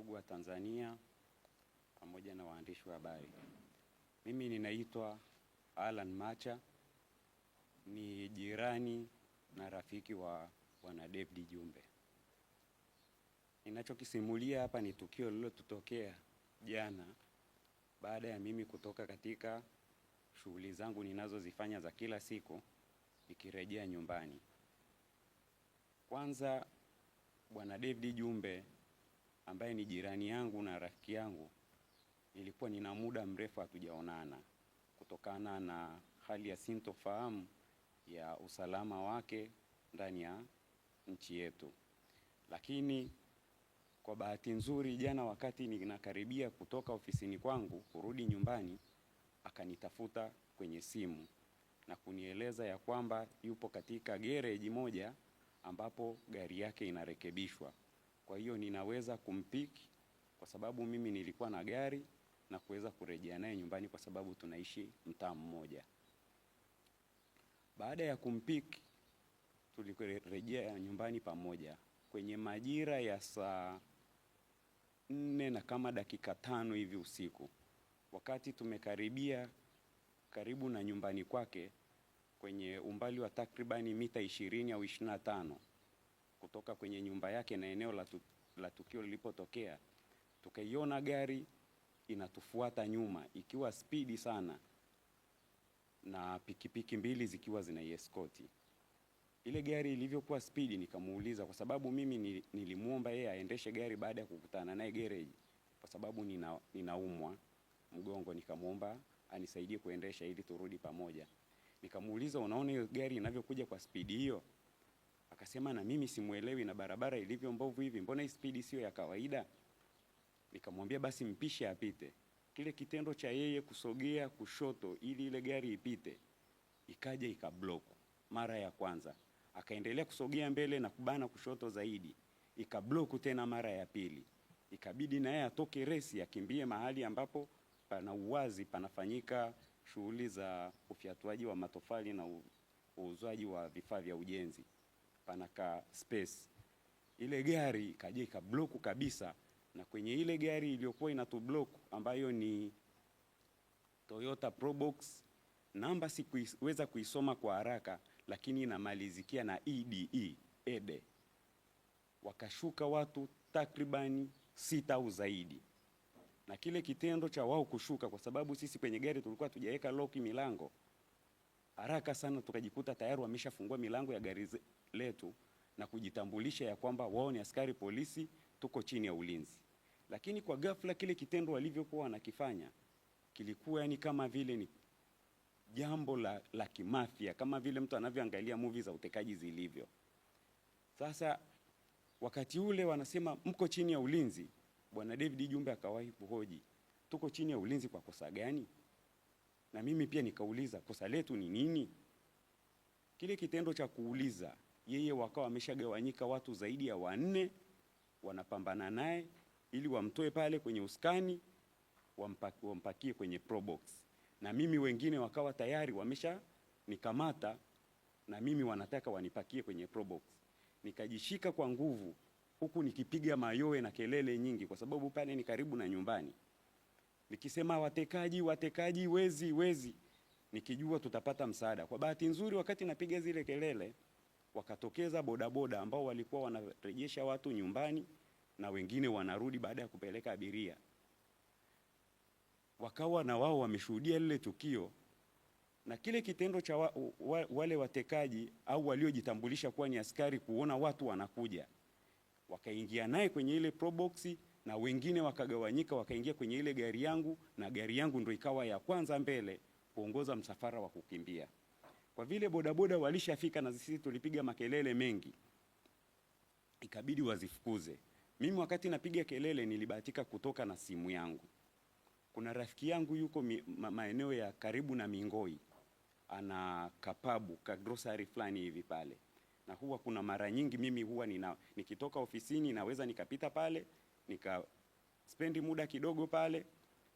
Ndugu wa Tanzania pamoja na waandishi wa habari, mimi ninaitwa Alan Macha, ni jirani na rafiki wa Bwana David Jumbe. Ninachokisimulia hapa ni tukio lililotokea jana baada ya mimi kutoka katika shughuli zangu ninazozifanya za kila siku nikirejea nyumbani. Kwanza, Bwana David Jumbe ambaye ni jirani yangu na rafiki yangu, nilikuwa nina muda mrefu hatujaonana kutokana na hali ya sintofahamu ya usalama wake ndani ya nchi yetu. Lakini kwa bahati nzuri, jana wakati ninakaribia kutoka ofisini kwangu kurudi nyumbani, akanitafuta kwenye simu na kunieleza ya kwamba yupo katika gereji moja ambapo gari yake inarekebishwa. Kwa hiyo ninaweza kumpiki kwa sababu mimi nilikuwa na gari na kuweza kurejea naye nyumbani kwa sababu tunaishi mtaa mmoja. Baada ya kumpiki, tulirejea nyumbani pamoja kwenye majira ya saa 4 na kama dakika 5 hivi usiku. Wakati tumekaribia karibu na nyumbani kwake kwenye umbali wa takribani mita 20 au 25 kutoka kwenye nyumba yake na eneo la tukio lilipotokea, tukaiona gari inatufuata nyuma ikiwa spidi sana na pikipiki mbili zikiwa zinaieskoti. Ile gari ilivyokuwa spidi, nikamuuliza kwa sababu mimi nilimuomba yeye aendeshe gari baada ya kukutana naye garage kwa sababu ninaumwa mgongo, nikamuomba anisaidie kuendesha ili turudi pamoja. Nikamuuliza, unaona hiyo gari inavyokuja kwa spidi hiyo? Akasema, na mimi simuelewi, na barabara ilivyo mbovu hivi, mbona hii spidi sio ya kawaida? Nikamwambia basi mpishe apite. Kile kitendo cha yeye kusogea kushoto ili ile gari ipite, ikaja ikablock mara ya kwanza. Akaendelea kusogea mbele na kubana kushoto zaidi, ikablock tena mara ya pili. Ikabidi na yeye atoke resi akimbie mahali ambapo pana uwazi, panafanyika shughuli za ufyatuaji wa matofali na uuzwaji wa vifaa vya ujenzi, panaka space. Ile gari ikaja ikablock kabisa, na kwenye ile gari iliyokuwa inatublock ambayo ni Toyota Probox, namba sikuweza kuisoma kwa haraka, lakini inamalizikia na EDE. Wakashuka watu takribani 6 au zaidi. Na kile kitendo cha wao kushuka, kwa sababu sisi kwenye gari tulikuwa tujaweka lock milango, haraka sana tukajikuta tayari wameshafungua milango ya gari letu na kujitambulisha ya kwamba wao ni askari polisi, tuko chini ya ulinzi. Lakini kwa ghafla kile kitendo walivyokuwa wanakifanya kilikuwa yani kama vile ni jambo la kimafia, kama vile mtu anavyoangalia movie za utekaji zilivyo. Sasa wakati ule wanasema mko chini ya ulinzi, Bwana David Jumbe akawahi kuhoji, tuko chini ya ulinzi kwa kosa gani? Na mimi pia nikauliza kosa letu ni nini? Kile kitendo cha kuuliza, yeye wakawa wameshagawanyika watu zaidi ya 4 wanapambana naye ili wamtoe pale kwenye uskani wampakie kwenye Probox. Na mimi wengine wakawa tayari wamesha nikamata na mimi wanataka wanipakie kwenye Probox. Nikajishika kwa nguvu huku nikipiga mayowe na kelele nyingi kwa sababu pale ni karibu na nyumbani. Nikisema watekaji, wezi, nikijua tutapata msaada. Kwa bahati nzuri wakati napiga zile kelele, wakatokeza bodaboda ambao walikuwa wanarejesha watu nyumbani na wengine wanarudi baada ya kupeleka abiria. Wakawa na wao wameshuhudia lile tukio, na kile kitendo cha wale watekaji au waliojitambulisha kuwa ni askari kuona watu wanakuja, wakaingia naye kwenye ile Probox na wengine wakagawanyika wakaingia kwenye ile gari yangu, na gari yangu ndio ikawa ya kwanza mbele kuongoza msafara wa kukimbia. Kwa vile bodaboda walishafika na sisi tulipiga makelele mengi, ikabidi wazifukuze. Mimi wakati napiga kelele nilibahatika kutoka na simu yangu. Kuna rafiki yangu yuko maeneo ya karibu na Mingoi, ana kapabu ka grocery fulani hivi pale, na huwa kuna mara nyingi mimi huwa nikitoka ofisini naweza nikapita pale spendi muda kidogo pale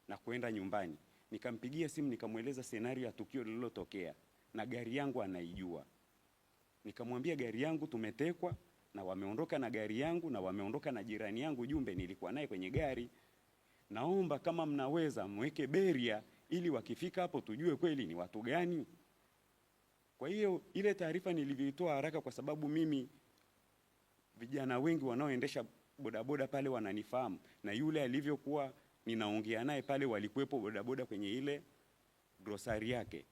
na kuenda nyumbani. Nikampigia simu nikamweleza scenario ya tukio lililotokea na gari yangu anaijua. Nikamwambia gari yangu tumetekwa na wameondoka na gari yangu na wameondoka na jirani yangu Jumbe, nilikuwa naye kwenye gari. Naomba kama mnaweza mweke beria ili wakifika hapo tujue kweli ni watu gani. Kwa hiyo ile taarifa nilivyoitoa haraka, kwa sababu mimi vijana wengi wanaoendesha bodaboda pale wananifahamu, na yule alivyokuwa ninaongea naye pale walikuwepo bodaboda kwenye ile grocery yake.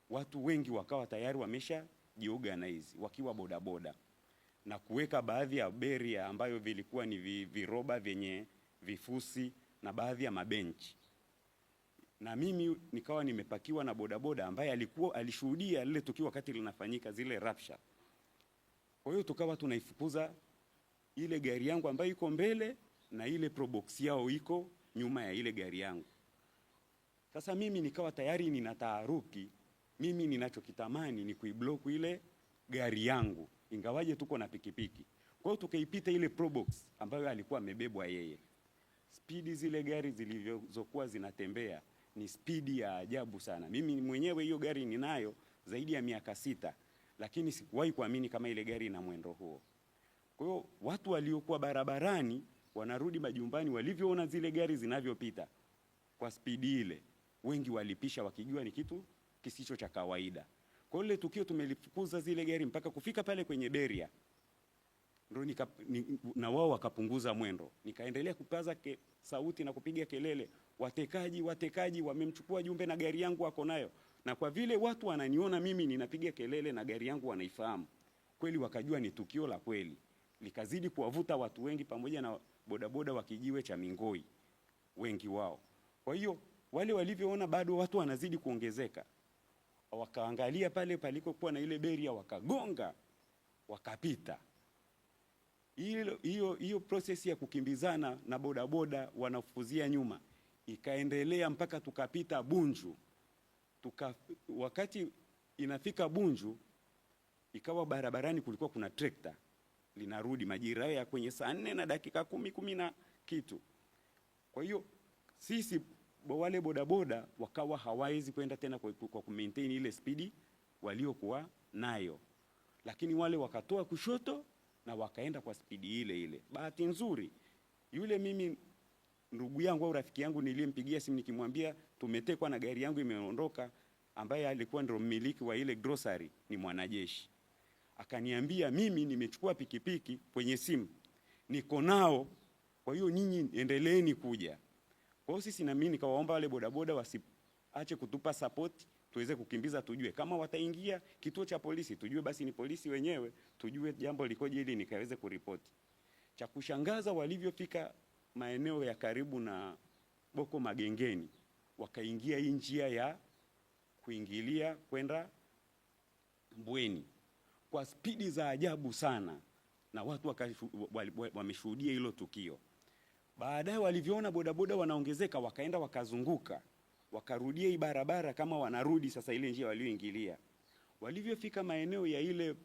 Watu wengi wakawa tayari wamesha jiorganize wakiwa bodaboda na kuweka baadhi ya beria ambayo vilikuwa ni viroba vyenye vifusi na baadhi ya mabenchi. Na mimi nikawa nimepakiwa na bodaboda ambaye alishuhudia lile tukio wakati linafanyika, zile rapsha. Kwa hiyo tukawa tunaifukuza ile gari yangu ambayo iko mbele na ile probox yao iko nyuma ya ile gari yangu. Sasa mimi nikawa tayari nina taharuki. Mimi ninachokitamani ni kuiblock ile gari yangu, ingawaje tuko na pikipiki. Kwa hiyo tukaipita ile probox ambayo alikuwa amebebwa yeye. Spidi zile gari zilivyozokuwa zinatembea ni spidi ya ajabu sana. Mimi mwenyewe hiyo gari ninayo zaidi ya miaka 6, lakini sikuwahi kuamini kama ile gari ina mwendo huo. Kwa hiyo watu waliokuwa barabarani wanarudi majumbani, walivyoona zile gari zinavyopita kwa spidi ile, wengi walipisha wakijua ni kitu kisicho cha kawaida. Kwa hiyo ile tukio tumelifukuza zile gari mpaka kufika pale kwenye beria, ndio na wao wakapunguza mwendo. Nikaendelea kupaza sauti na kupiga kelele, watekaji, watekaji, wamemchukua Jumbe na gari yangu wako nayo. Na kwa vile watu wananiona mimi ninapiga kelele na gari yangu wanaifahamu, kweli wakajua ni tukio la kweli. Likazidi kuwavuta watu wengi pamoja na bodaboda wa Kijiwe cha Mingoi, wengi wao. Kwa hiyo wale walivyoona bado watu wanazidi kuongezeka, wakaangalia pale palikokuwa na ile beria, wakagonga, wakapita. Hiyo process ya kukimbizana na bodaboda wanafuzia nyuma ikaendelea mpaka tukapita Bunju. Wakati inafika Bunju, ikawa barabarani kulikuwa kuna trekta linarudi majira ya kwenye saa 4 na dakika 10 na kitu. Kwa hiyo sisi wale bodaboda wakawa hawawezi kwenda tena kwa kumaintain ile spidi waliokuwa nayo, lakini wale wakatoa kushoto na wakaenda kwa spidi ile ile. Bahati nzuri yule mimi ndugu yangu au rafiki yangu nilimpigia simu nikimwambia tumetekwa na gari yangu imeondoka, ambaye alikuwa ndio mmiliki wa ile grocery, ni mwanajeshi. Akaniambia mimi nimechukua pikipiki kwenye simu, niko nao, kwa hiyo nyinyi endeleeni kuja. Kwa hiyo sisi na mimi nikawaomba wale bodaboda wasiache kutupa support, tuweze kukimbiza, tujue kama wataingia kituo cha polisi tujue basi ni polisi wenyewe, tujue jambo likoje ili nikaweze kuripoti. Cha kushangaza, walivyofika maeneo ya karibu na Boko Magengeni, wakaingia hii njia ya kuingilia kwenda Mbweni kwa spidi za ajabu sana, na watu wameshuhudia hilo tukio. Baadaye walivyoona bodaboda wanaongezeka, wakaenda wakazunguka, wakarudia hii barabara kama wanarudi sasa ile njia walioingilia. Walivyofika maeneo ya ile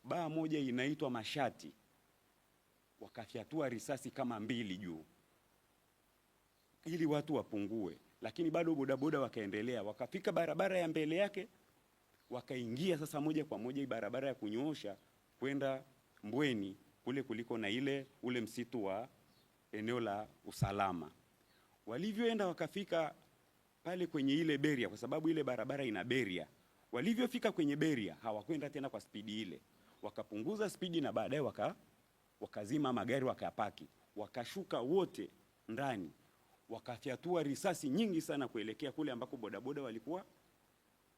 baa moja inaitwa Mashati, wakafyatua risasi kama 2 juu ili watu wapungue, lakini bado bodaboda wakaendelea. Wakafika barabara ya mbele yake, wakaingia sasa moja kwa moja hii barabara ya kunyoosha kwenda Mbweni, kule kuliko na ule msitu wa eneo la usalama. Walivyoenda wakafika pale kwenye ile beria, kwa sababu ile barabara ina beria. Walivyofika kwenye beria hawakwenda tena kwa spidi ile, wakapunguza spidi na baadaye wakazima magari wakayapaki, wakashuka wote ndani, wakafyatua risasi nyingi sana kuelekea kule ambako bodaboda walikuwa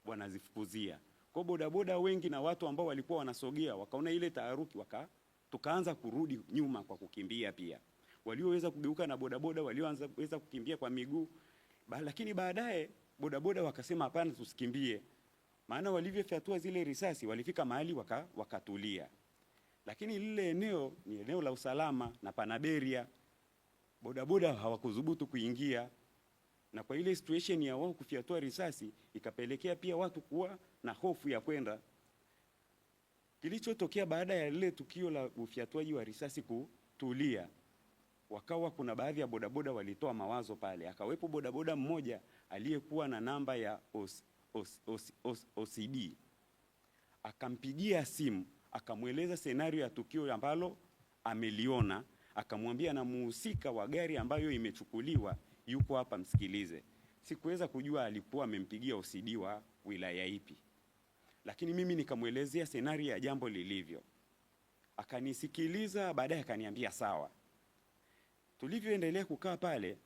wanazifukuzia. Kwa bodaboda wengi na watu ambao walikuwa wanasogea wakaona ile taharuki, tukaanza kurudi nyuma kwa kukimbia pia. Walioweza kugeuka na bodaboda walioweza kukimbia kwa miguu, lakini baadaye bodaboda wakasema hapana, tusikimbie. Maana walivyofyatua zile risasi walifika mahali wakatulia. Lakini lile eneo ni eneo la usalama na pana beria. Bodaboda hawakudhubutu kuingia, na kwa ile situation ya wao kufyatua risasi ikapelekea pia watu kuwa na hofu ya kwenda. Kilichotokea baada ya lile tukio la ufyatuaji wa risasi kutulia, wakawa kuna baadhi ya bodaboda walitoa mawazo pale. Akawepo bodaboda mmoja aliyekuwa na namba ya OCD, akampigia simu akamweleza senario ya tukio ambalo ameliona, akamwambia na muhusika wa gari ambayo imechukuliwa yuko hapa, msikilize. Sikuweza kujua alikuwa amempigia OCD wa wilaya ipi, lakini mimi nikamwelezea senario ya jambo lilivyo. Akanisikiliza, baadaye akaniambia sawa. Tulivyoendelea kukaa pale,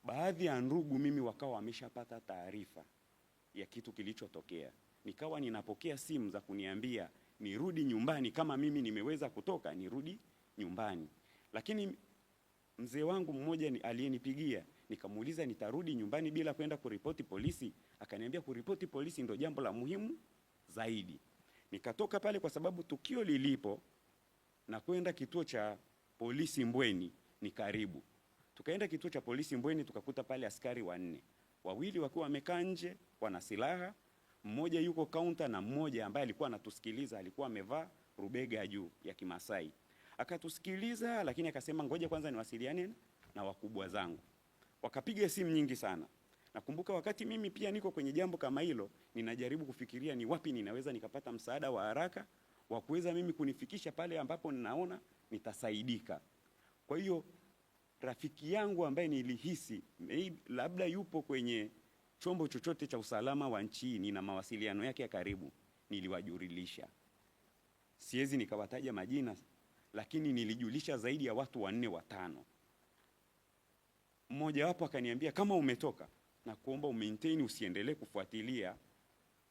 baadhi ya ndugu mimi wakawa wameshapata taarifa ya kitu kilichotokea. Nikawa ninapokea simu za kuniambia nirudi nyumbani, kama mimi nimeweza kutoka nirudi nyumbani. Lakini mzee wangu mmoja aliyenipigia, nikamuuliza nitarudi nyumbani bila kwenda kuripoti polisi? Akaniambia kuripoti polisi ndio jambo la muhimu zaidi. Nikatoka pale kwa sababu tukio lilipo na kwenda kituo cha polisi Mbweni ni karibu. Tukaenda kituo cha polisi Mbweni, tukakuta pale askari 4. Wawili wakiwa wamekaa nje wana silaha, mmoja yuko kaunta na mmoja ambaye alikuwa anatusikiliza alikuwa amevaa rubega juu ya Kimasai. Akatusikiliza, lakini akasema ngoja kwanza niwasiliane na wakubwa zangu. Wakapiga simu nyingi sana. Nakumbuka wakati mimi pia niko kwenye jambo kama hilo, ninajaribu kufikiria ni wapi ninaweza nikapata msaada wa haraka wa kuweza mimi kunifikisha pale ambapo ninaona nitasaidika. Kwa hiyo rafiki yangu ambaye nilihisi labda yupo kwenye chombo chochote cha usalama wa nchi, nina mawasiliano yake ya karibu, niliwajulisha. Siwezi nikawataja majina, lakini nilijulisha zaidi ya watu 4 5. Mmoja wapo akaniambia kama umetoka na kuomba umaintain, usiendelee kufuatilia,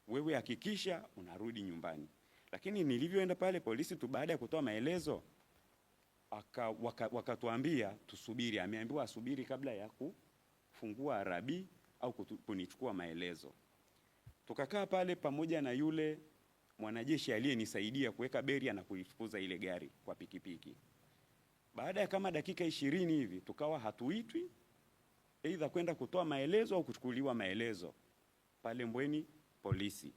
wewe hakikisha unarudi nyumbani. Lakini nilivyoenda pale polisi tu, baada ya kutoa maelezo wakatuambia tusubiri. Ameambiwa asubiri kabla ya kufungua arabi au kunichukua maelezo. Tukakaa pale pamoja na yule mwanajeshi aliyenisaidia kuweka beria na kuifukuza ile gari kwa pikipiki. Baada ya kama dakika 20 hivi tukawa hatuitwi aidha kwenda kutoa maelezo au kuchukuliwa maelezo pale Mbweni polisi.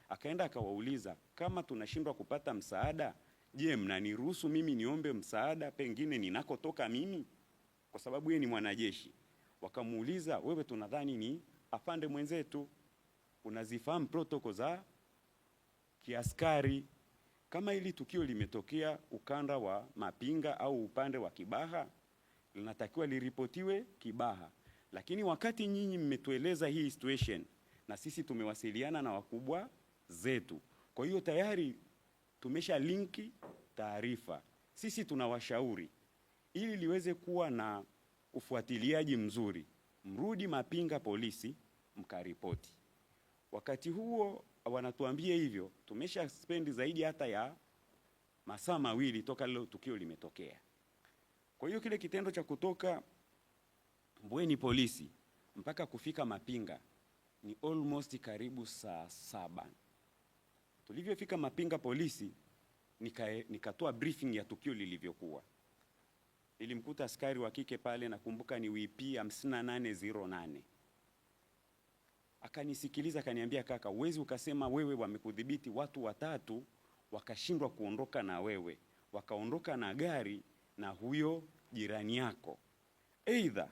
Akaenda akawauliza kama tunashindwa kupata msaada, je, mnaniruhusu mimi niombe msaada pengine ninakotoka mimi? Kwa sababu yeye ni mwanajeshi. Wakamuuliza, wewe tunadhani ni afande mwenzetu, unazifahamu protocol za kiaskari, kama hili tukio limetokea ukanda wa Mapinga au upande wa Kibaha linatakiwa liripotiwe Kibaha. Lakini wakati nyinyi mmetueleza hii situation na sisi tumewasiliana na wakubwa zetu, kwa hiyo tayari tumesha linki taarifa. Sisi tunawashauri ili liweze kuwa na ufuatiliaji mzuri, mrudi Mapinga polisi mkaripoti. Wakati huo wanatuambia hivyo, tumesha spend zaidi hata ya masaa 2 toka leo tukio limetokea. Kwa hiyo kile kitendo cha kutoka Mbweni polisi mpaka kufika Mapinga ni almost karibu saa 7. Tulivyofika Mapinga polisi, nikatoa briefing ya tukio lilivyokuwa. Nilimkuta askari wa kike pale, nakumbuka ni WP 5808. Akanisikiliza akaniambia, kaka, uwezi ukasema wewe wamekudhibiti watu 3 wakashindwa kuondoka na wewe, wakaondoka na gari na huyo jirani yako, aidha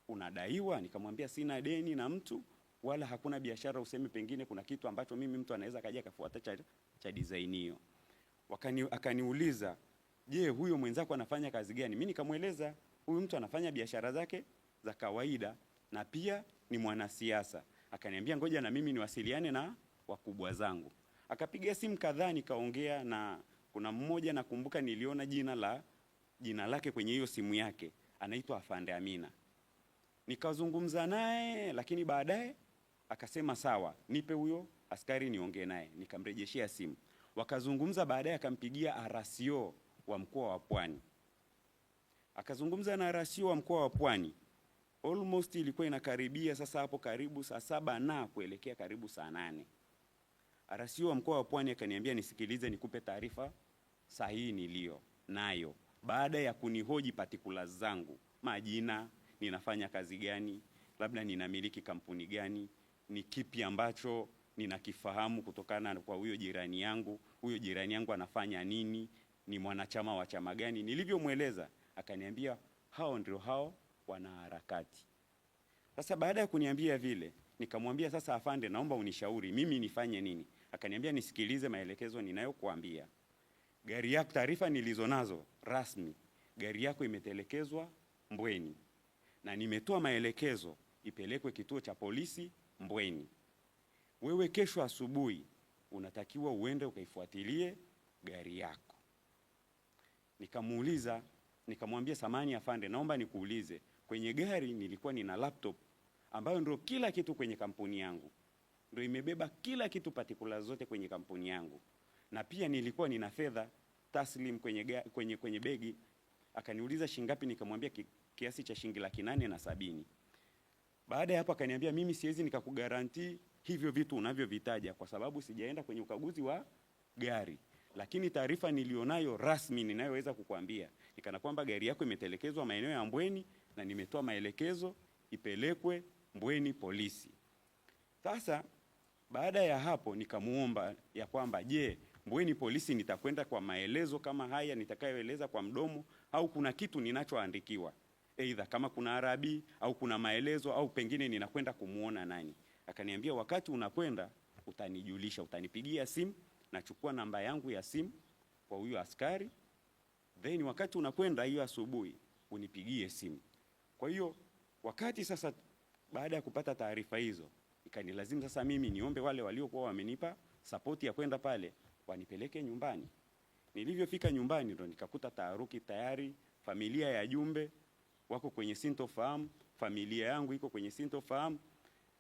unadaiwa. Nikamwambia sina deni na mtu wala hakuna biashara, useme pengine kuna kitu ambacho mimi mtu anaweza kaja kafuata cha design hiyo. Akaniuliza, je, huyo mwenzako anafanya kazi gani? Mimi nikamweleza huyu mtu anafanya biashara zake za kawaida na pia ni mwanasiasa. Akaniambia ngoja na mimi niwasiliane na wakubwa zangu. Akapiga simu kadhaa, nikaongea na kuna mmoja nakumbuka niliona jina lake kwenye hiyo simu yake, anaitwa Afande Amina. Nikazungumza naye, lakini baadaye akasema sawa, nipe huyo askari niongee naye. Nikamrejeshia simu. Wakazungumza, baadaye akampigia RCO wa mkoa wa Pwani. Akazungumza na RCO wa mkoa wa Pwani. Almost ilikuwa inakaribia sasa hapo karibu saa 7 na kuelekea karibu saa 8. RCO wa mkoa wa Pwani akaniambia nisikilize nikupe taarifa sahihi nilio nayo, baada ya kunihoji particulars zangu, majina, ninafanya kazi gani, labda ninamiliki kampuni gani, ni kipi ambacho ninakifahamu kutokana kwa huyo jirani yangu anafanya nini, ni mwanachama wa chama gani. Nilivyomweleza akaniambia hao ndio hao wanaharakati. Sasa baada ya kuniambia vile, nikamwambia sasa afande, naomba unishauri mimi nifanye nini. Akaniambia nisikilize maelekezo ninayokuambia. gari yako, taarifa nilizonazo rasmi, gari yako imetelekezwa Mbweni na nimetoa maelekezo ipelekwe kituo cha polisi Mbweni. Wewe kesho asubuhi unatakiwa uende ukaifuatilie gari yako. Nikamuuliza, nikamwambia samani afande, naomba nikuulize, kwenye gari nilikuwa nina laptop ambayo ndio kila kitu kwenye kampuni yangu, ndio imebeba kila kitu, particulars zote kwenye kampuni yangu, na pia nilikuwa nina fedha taslim kwenye begi. Akaniuliza shingapi, nikamwambia kiasi cha shilingi 870. Baada ya hapo akaniambia mimi siwezi nikakugarantii hivyo vitu unavyovitaja kwa sababu sijaenda kwenye ukaguzi wa gari, lakini taarifa nilionayo rasmi ninayoweza kukuambia nikana kwamba gari yako imetelekezwa maeneo ya Mbweni na nimetoa maelekezo ipelekwe Mbweni polisi. Sasa baada ya hapo nikamuomba ya kwamba je, Mbweni polisi nitakwenda kwa maelezo kama haya nitakayoeleza kwa mdomo au kuna kitu ninachoandikiwa, aidha kama kuna arabi au kuna maelezo au pengine ninakwenda kumuona nani? Akaniambia wakati unakwenda utanijulisha, utanipigia simu, nachukua namba yangu ya simu kwa huyo askari, then wakati unakwenda hiyo asubuhi unipigie simu. Kwa hiyo wakati sasa baada ya kupata taarifa hizo ikanilazimu sasa mimi niombe wale waliokuwa wamenipa support ya kwenda pale wanipeleke nyumbani. Nilivyofika nyumbani ndo nikakuta taharuki tayari, familia ya Jumbe wako kwenye sintofahamu, familia yangu iko kwenye sintofahamu,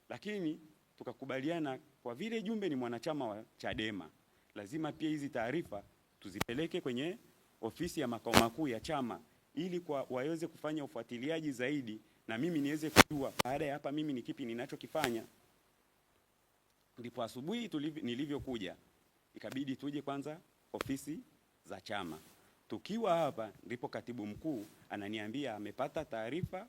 lakini tukakubaliana kwa vile Jumbe ni mwanachama wa Chadema, lazima pia hizi taarifa tuzipeleke kwenye ofisi ya makao makuu ya chama ili kwa waweze kufanya ufuatiliaji zaidi na mimi niweze kujua baada ya hapa mimi ni kipi ninachokifanya. Ndipo asubuhi nilivyokuja ikabidi tuje kwanza ofisi za chama. Tukiwa hapa ndipo katibu mkuu ananiambia amepata taarifa,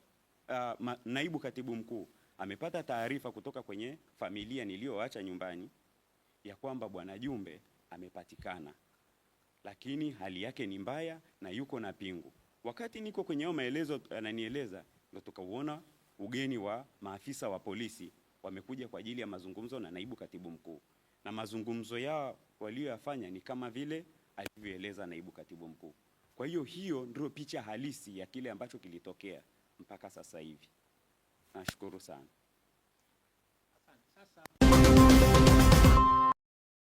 naibu katibu mkuu amepata taarifa kutoka kwenye familia niliyoacha nyumbani ya kwamba bwana Jumbe amepatikana, lakini hali yake ni mbaya na yuko na pingu. Wakati niko kwenye maelezo ananieleza, ndio tukauona ugeni wa maafisa wa polisi wamekuja kwa ajili ya mazungumzo na naibu katibu mkuu, na mazungumzo yao walioyafanya ni kama vile alivyoeleza naibu katibu mkuu. Kwa hiyo hiyo ndio picha halisi ya kile ambacho kilitokea mpaka sasa hivi. Nashukuru sana.